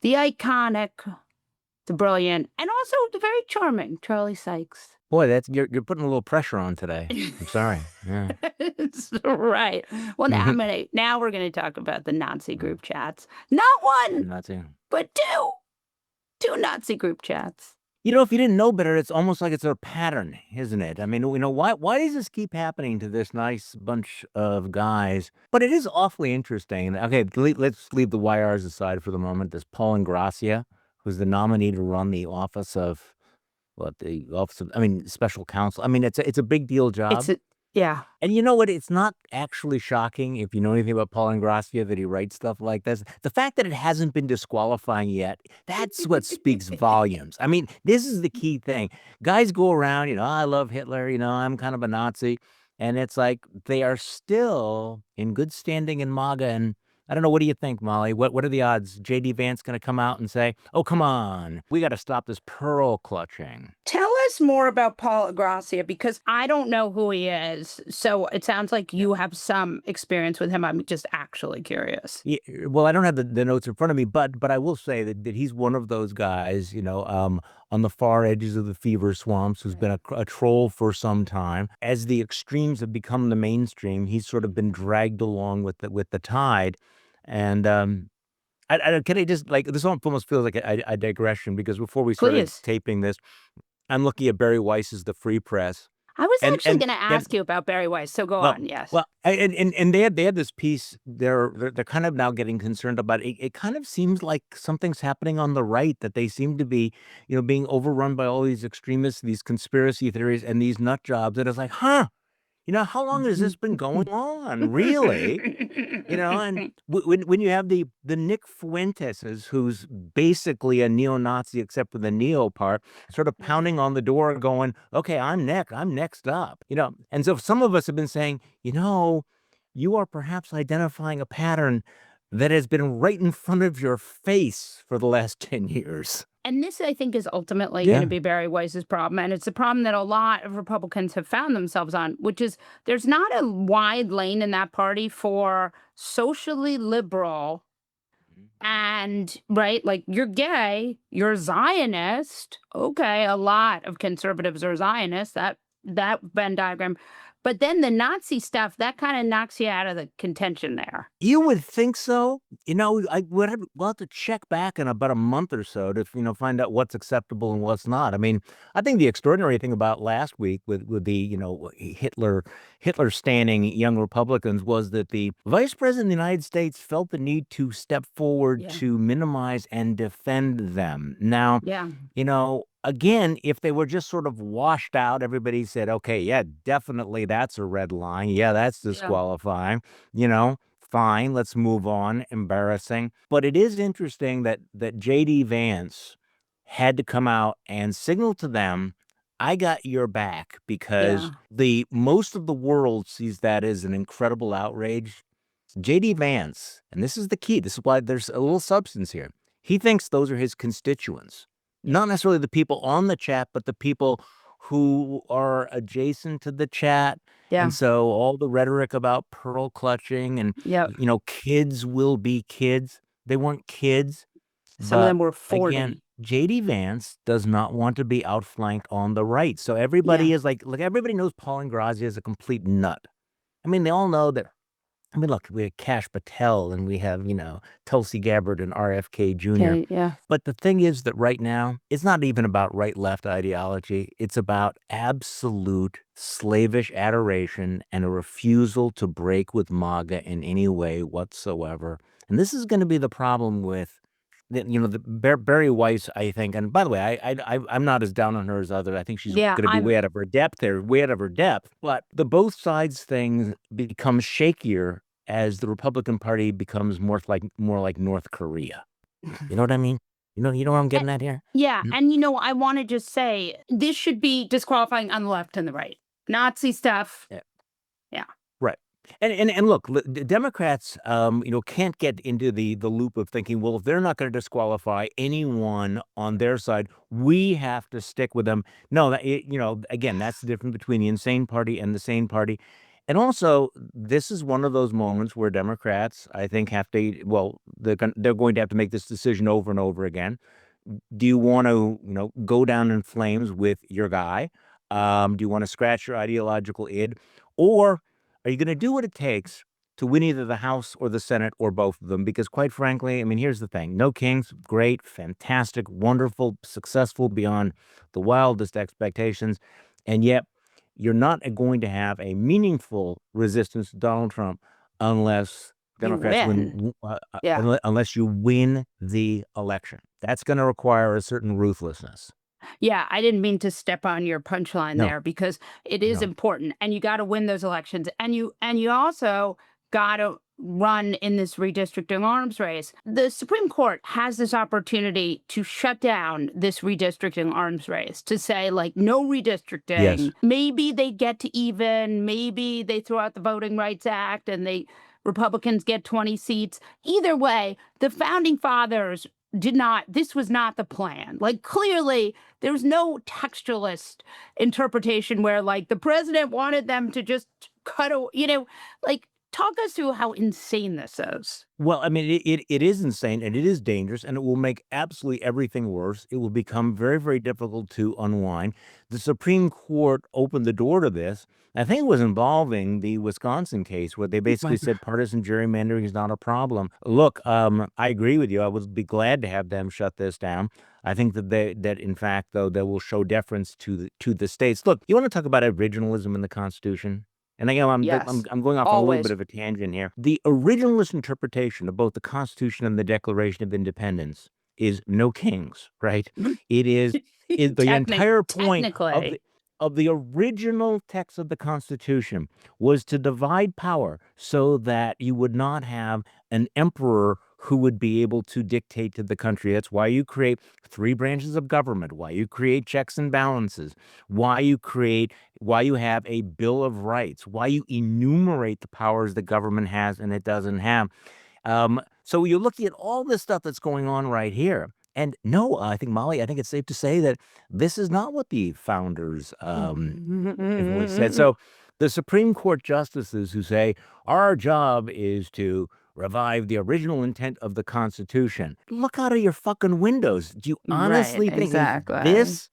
The iconic, the brilliant, and also the very charming Charlie Sykes. Boy, you're putting a little pressure on today. I'm sorry. Yeah. That's right. Well, now we're gonna talk about the Nazi group chats. Not one, Nazi. but two Nazi group chats. If you didn't know better, it's almost like it's a pattern, isn't it? I mean, why does this keep happening to this nice bunch of guys? But it is awfully interesting. Okay, let's leave the YRs aside for the moment. There's Paul Ingrassia, who's the nominee to run the office of special counsel. I mean, it's a big deal job. Yeah. And you know what? It's not actually shocking, if you know anything about Paul Ingrassia, that he writes stuff like this. The fact that it hasn't been disqualifying yet, that's what speaks volumes. I mean, this is the key thing. Guys go around, I love Hitler, I'm kind of a Nazi. And it's like they are still in good standing in MAGA. And I don't know, what do you think, Molly? What are the odds? J.D. Vance going to come out and say, oh, come on, we got to stop this pearl clutching? Tell us more about Paul Ingrassia, because I don't know who he is. So it sounds like you have some experience with him. I'm just actually curious. Yeah, well, I don't have the notes in front of me, but I will say that he's one of those guys, on the far edges of the fever swamps, who's been a troll for some time. As the extremes have become the mainstream, he's sort of been dragged along with the tide. And can I just, like, this almost feels like a digression, because before we started taping this, I'm looking at Barry Weiss's The Free Press. I was actually going to ask you about Barry Weiss, so go on. Yes. Well, and they had this piece. They're kind of now getting concerned about it. It kind of seems like something's happening on the right, that they seem to be, being overrun by all these extremists, these conspiracy theories, and these nut jobs. And it's like, how long has this been going on? Really? And when you have the Nick Fuenteses, who's basically a neo-Nazi except for the neo part, sort of pounding on the door going, okay, I'm next up, And so some of us have been saying, you are perhaps identifying a pattern that has been right in front of your face for the last 10 years. And this, I think, is ultimately going to be Barry Weiss's problem. And it's a problem that a lot of Republicans have found themselves on, which is there's not a wide lane in that party for socially liberal and, right, like, you're gay, you're Zionist. Okay, a lot of conservatives are Zionists, that Venn diagram. But then the Nazi stuff, that kind of knocks you out of the contention there. You would think so. We'll have to check back in about a month or so to, find out what's acceptable and what's not. I mean, I think the extraordinary thing about last week with the, Hitler standing young Republicans was that the Vice President of the United States felt the need to step forward to minimize and defend them. Now, again, if they were just sort of washed out, everybody said, okay, yeah, definitely that's a red line. Yeah, that's disqualifying, fine, let's move on. Embarrassing. But it is interesting that J.D. Vance had to come out and signal to them, I got your back, because most of the world sees that as an incredible outrage. J.D. Vance, and this is the key, this is why there's a little substance here, he thinks those are his constituents. Not necessarily the people on the chat, but the people who are adjacent to the chat. And so all the rhetoric about pearl clutching and, kids will be kids. They weren't kids. Some of them were 40. Again, J.D. Vance does not want to be outflanked on the right. So everybody is like, everybody knows Paul Ingrassia is a complete nut. I mean, they all know that. I mean, look, we have Kash Patel and we have, Tulsi Gabbard and RFK Jr. But the thing is that right now, it's not even about right-left ideology. It's about absolute slavish adoration and a refusal to break with MAGA in any way whatsoever. And this is going to be the problem with Barry Weiss, I think. And by the way, I'm not as down on her as others. I think she's going to be way out of her depth there, way out of her depth. But the both sides thing becomes shakier as the Republican Party becomes more like North Korea. You know what I mean? You know what I'm getting at here? Yeah. And, I want to just say this should be disqualifying on the left and the right. Nazi stuff. Yeah. Right. And look, Democrats, can't get into the loop of thinking, well, if they're not going to disqualify anyone on their side, we have to stick with them. No, again, that's the difference between the insane party and the sane party. And also, this is one of those moments where Democrats, I think, have to, well, they're going to have to make this decision over and over again. Do you want to, go down in flames with your guy? Do you want to scratch your ideological id? Or are you going to do what it takes to win either the House or the Senate or both of them? Because quite frankly, I mean, here's the thing. No kings, great, fantastic, wonderful, successful beyond the wildest expectations. And yet you're not going to have a meaningful resistance to Donald Trump unless You Democrats win. win, Yeah. unless you win the election. That's going to require a certain ruthlessness. Yeah, I didn't mean to step on your punchline No, there because it is no. important and you got to win those elections and you also got to run in this redistricting arms race. The Supreme Court has this opportunity to shut down this redistricting arms race, to say like no Yes. redistricting. Maybe they get to even, maybe they throw out the Voting Rights Act and they Republicans get 20 seats. Either way, the founding fathers did not, this was not the plan. Like clearly there was no textualist interpretation where like the president wanted them to just cut a, like talk us through how insane this is. Well, I mean, it is insane and it is dangerous and it will make absolutely everything worse. It will become very, very difficult to unwind. The Supreme Court opened the door to this. I think it was involving the Wisconsin case where they basically Right. said partisan gerrymandering is not a problem. Look, I agree with you. I would be glad to have them shut this down. I think that in fact, though, they will show deference to the states. Look, you want to talk about originalism in the Constitution? And again, Yes. I'm going off on a little bit Always. of a tangent here. The originalist interpretation of both the Constitution and the Declaration of Independence is no kings, right? It is the entire point Technically. of the original text of the Constitution was to divide power so that you would not have an emperor who would be able to dictate to the country. That's why you create three branches of government, why you create checks and balances, why you have a Bill of Rights, why you enumerate the powers the government has and it doesn't have. So you're looking at all this stuff that's going on right here. And no, I think, Molly, I think it's safe to say that this is not what the founders originally said. So the Supreme Court justices who say our job is to revive the original intent of the Constitution, look out of your fucking windows. Do you Right, honestly think exactly. is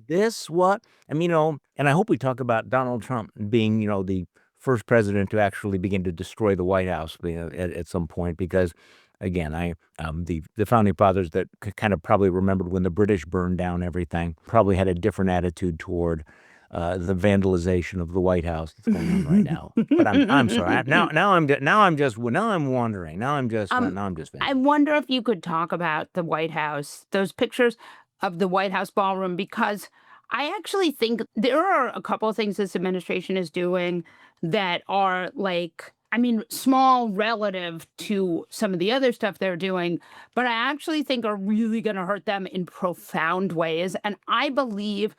this what? I mean, and I hope we talk about Donald Trump being, the first president to actually begin to destroy the White House at some point, because again, the founding fathers that kind of probably remembered when the British burned down everything probably had a different attitude toward the vandalization of the White House that's going on right now. But I'm sorry. Now I'm wandering. Now I'm just I venting. wonder if you could talk about the White House, those pictures of the White House ballroom, because I actually think there are a couple of things this administration is doing that are like, I mean, small relative to some of the other stuff they're doing, but I actually think are really going to hurt them in profound ways. And I believe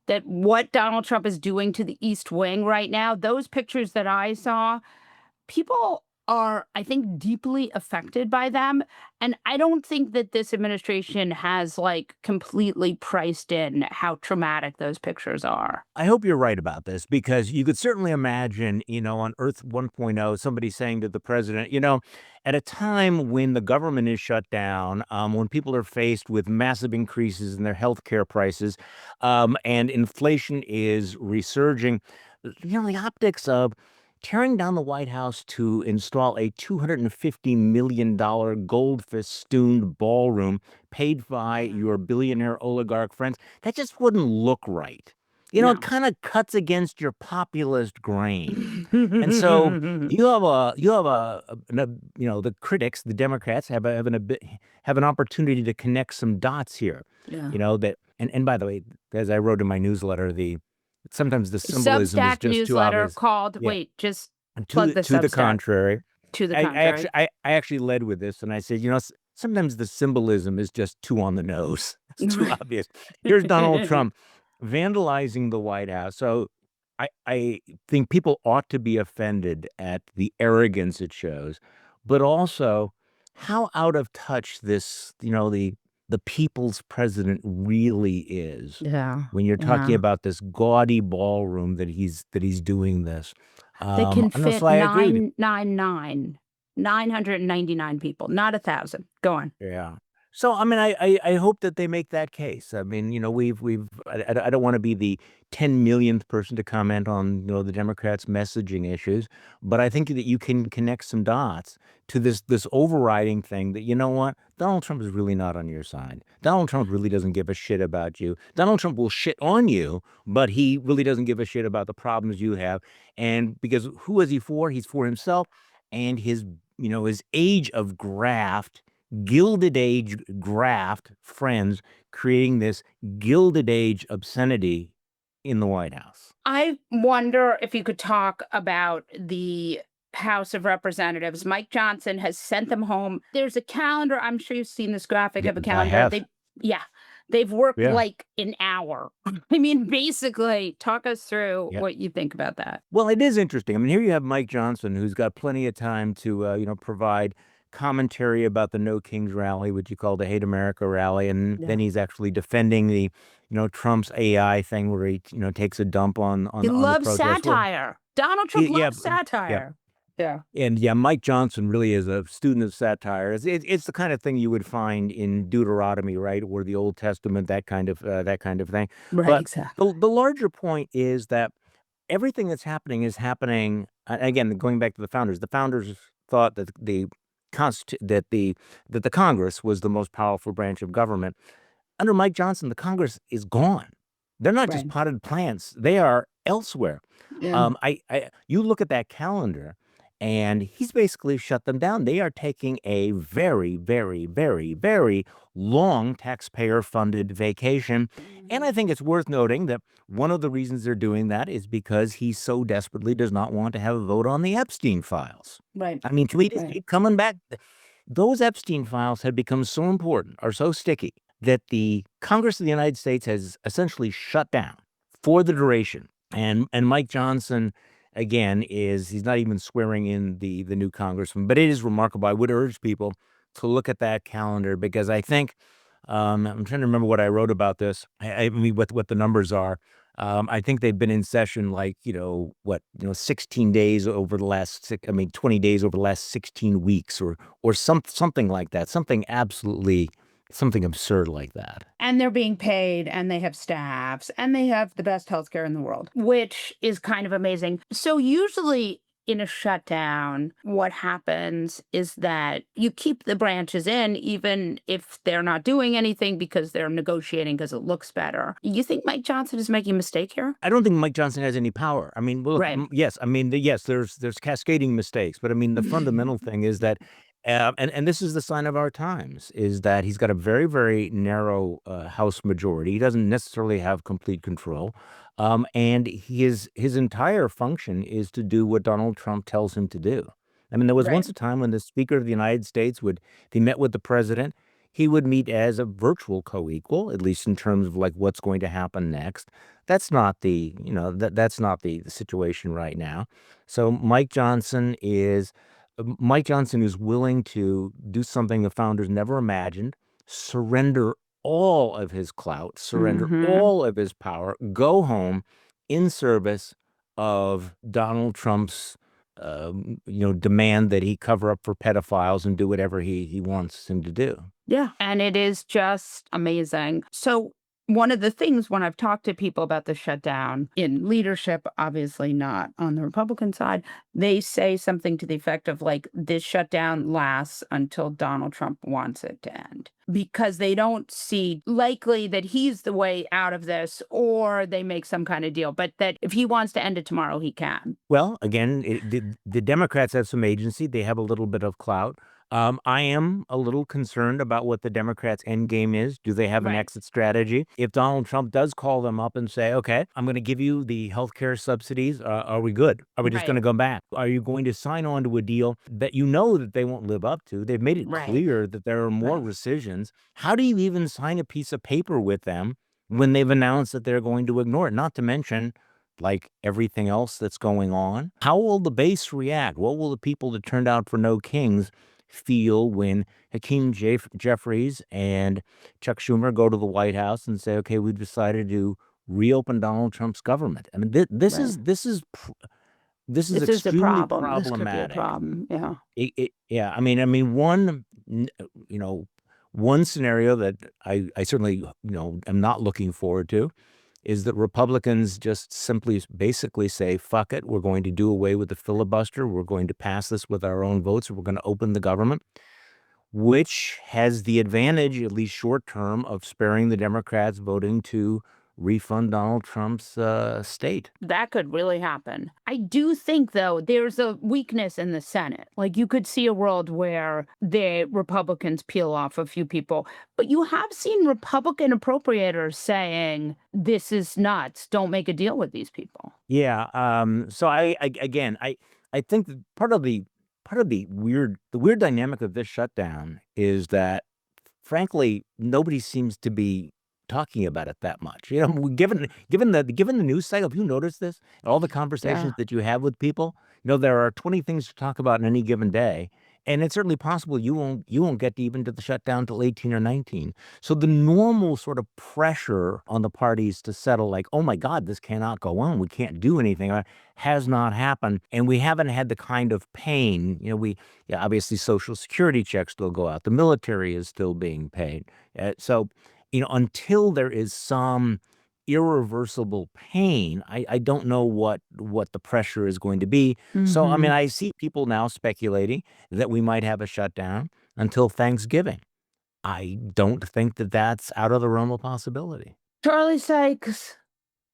that what Donald Trump is doing to the East Wing right now, those pictures that I saw, people are, I think, deeply affected by them. And I don't think that this administration has like completely priced in how traumatic those pictures are. I hope you're right about this, because you could certainly imagine, on Earth 1.0, somebody saying to the president, at a time when the government is shut down, when people are faced with massive increases in their healthcare prices, and inflation is resurging, the optics of tearing down the White House to install a $250 million gold festooned ballroom paid by your billionaire oligarch friends, that just wouldn't look right. It No. kind of cuts against your populist grain. And so the critics, the Democrats have an opportunity to connect some dots here. Yeah. That and by the way, as I wrote in my newsletter, sometimes the symbolism is Substack just too newsletter obvious. called, Yeah. wait, just And plug the to the Substack. contrary, To the I contrary. actually I actually led with this, and I said, sometimes the symbolism is just too on the nose. It's too obvious. Here's Donald Trump vandalizing the White House. So I think people ought to be offended at the arrogance it shows, but also how out of touch the people's president really is Yeah. when you're talking Yeah. about this gaudy ballroom that he's doing this. They can No, fit so I agree with you. 999 people, not 1,000. Go on. Yeah. So, I mean, I hope that they make that case. I mean, I don't want to be the 10 millionth person to comment on, the Democrats' messaging issues, but I think that you can connect some dots to this overriding thing that, you know what? Donald Trump is really not on your side. Donald Trump really doesn't give a shit about you. Donald Trump will shit on you, but he really doesn't give a shit about the problems you have. And because who is he for? He's for himself and his age of graft, Gilded Age graft friends creating this Gilded Age obscenity in the White House. I wonder if you could talk about the House of Representatives. Mike Johnson has sent them home. There's a calendar. I'm sure you've seen this graphic Yeah, of a I calendar. have. Yeah, they've worked Yeah. like an hour. I mean, basically, talk us through Yeah. what you think about that. Well, it is interesting. I mean, here you have Mike Johnson, who's got plenty of time to, provide commentary about the No Kings rally, which you call the Hate America rally, and Yeah. then he's actually defending the, Trump's AI thing, where he, takes a dump on He on the loves protest. Well, satire. Donald Trump yeah, loves yeah. satire. Yeah. And yeah, Mike Johnson really is a student of satire. It's the kind of thing you would find in Deuteronomy, right, or the Old Testament, that kind of thing. Right, But exactly. the larger point is that everything that's happening is happening. Again, going back to the founders. The founders thought that the Congress was the most powerful branch of government. Under Mike Johnson, the Congress is gone. They're not just Right. potted plants; they are elsewhere. Yeah. You look at that calendar, and he's basically shut them down. They are taking a very, very, very, very long taxpayer-funded vacation, and I think it's worth noting that one of the reasons they're doing that is because he so desperately does not want to have a vote on the Epstein files. Right. I mean, we just Right. keep coming back. Those Epstein files have become so important, or so sticky, that the Congress of the United States has essentially shut down for the duration. And Mike Johnson, again, he's not even swearing in the new congressman, but it is remarkable. I would urge people to look at that calendar, because I think I'm trying to remember what I wrote about this. I mean, what the numbers are. I think they've been in session 16 days over the last 20 days over the last 16 weeks, or something like that. Something absurd like that. And they're being paid and they have staffs and they have the best healthcare in the world, which is kind of amazing. So usually in a shutdown, what happens is that you keep the branches in, even if they're not doing anything because they're negotiating because it looks better. You think Mike Johnson is making a mistake here? I don't think Mike Johnson has any power. I mean, well, look, Right. yes, I mean, yes, there's cascading mistakes, but I mean, the fundamental thing is that, and this is the sign of our times, is that he's got a very, very narrow House majority. He doesn't necessarily have complete control, and his entire function is to do what Donald Trump tells him to do. I mean, there was Right. once a time when the Speaker of the United States if he met with the president, he would meet as a virtual co-equal, at least in terms of like what's going to happen next. That's not that's not the situation right now. So Mike Johnson is willing to do something the founders never imagined, surrender all of his clout, surrender Mm-hmm. all of his power, go home in service of Donald Trump's demand that he cover up for pedophiles and do whatever he wants him to do. Yeah. And it is just amazing. So, one of the things when I've talked to people about the shutdown in leadership, obviously not on the Republican side, they say something to the effect of like, this shutdown lasts until Donald Trump wants it to end because they don't see likely that he's the way out of this or they make some kind of deal, but that if he wants to end it tomorrow, he can. Well, again, the Democrats have some agency. They have a little bit of clout. I am a little concerned about what the Democrats' end game is. Do they have an Right. exit strategy? If Donald Trump does call them up and say, "Okay, I'm going to give you the health care subsidies," are we good? Are we just going Right. to go back? Are you going to sign on to a deal that you know that they won't live up to? They've made it Right. clear that there are more Right. rescissions. How do you even sign a piece of paper with them when they've announced that they're going to ignore it? Not to mention, like everything else that's going on. How will the base react? What will the people that turned out for No Kings feel when Jeffries and Chuck Schumer go to the White House and say, "Okay, we've decided to reopen Donald Trump's government"? I mean, Right. This is This is a extremely problem. This could be a problematic. problem. Yeah. Yeah, I mean, one scenario that I certainly, am not looking forward to is that Republicans just simply basically say, fuck it, we're going to do away with the filibuster. We're going to pass this with our own votes. We're going to open the government, which has the advantage, at least short term, of sparing the Democrats voting to refund Donald Trump's state. That could really happen. I do think, though, there's a weakness in the Senate. Like, you could see a world where the Republicans peel off a few people, but you have seen Republican appropriators saying, this is nuts. Don't make a deal with these people. Yeah. So I think that part of the weird dynamic of this shutdown is that, frankly, nobody seems to be talking about it that much. Given the news cycle, have you noticed this? All the conversations Yeah. that you have with people, there are 20 things to talk about in any given day. And it's certainly possible you won't get even to the shutdown till 18 or 19. So the normal sort of pressure on the parties to settle, like, oh my God, this cannot go on, we can't do anything, has not happened. And we haven't had the kind of pain. Obviously Social Security checks still go out. The military is still being paid. So, until there is some irreversible pain, I don't know what the pressure is going to be. So, I mean, I see people now speculating that we might have a shutdown until Thanksgiving. I don't think that that's out of the realm of possibility. Charlie Sykes,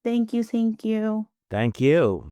thank you. Thank you. Thank you.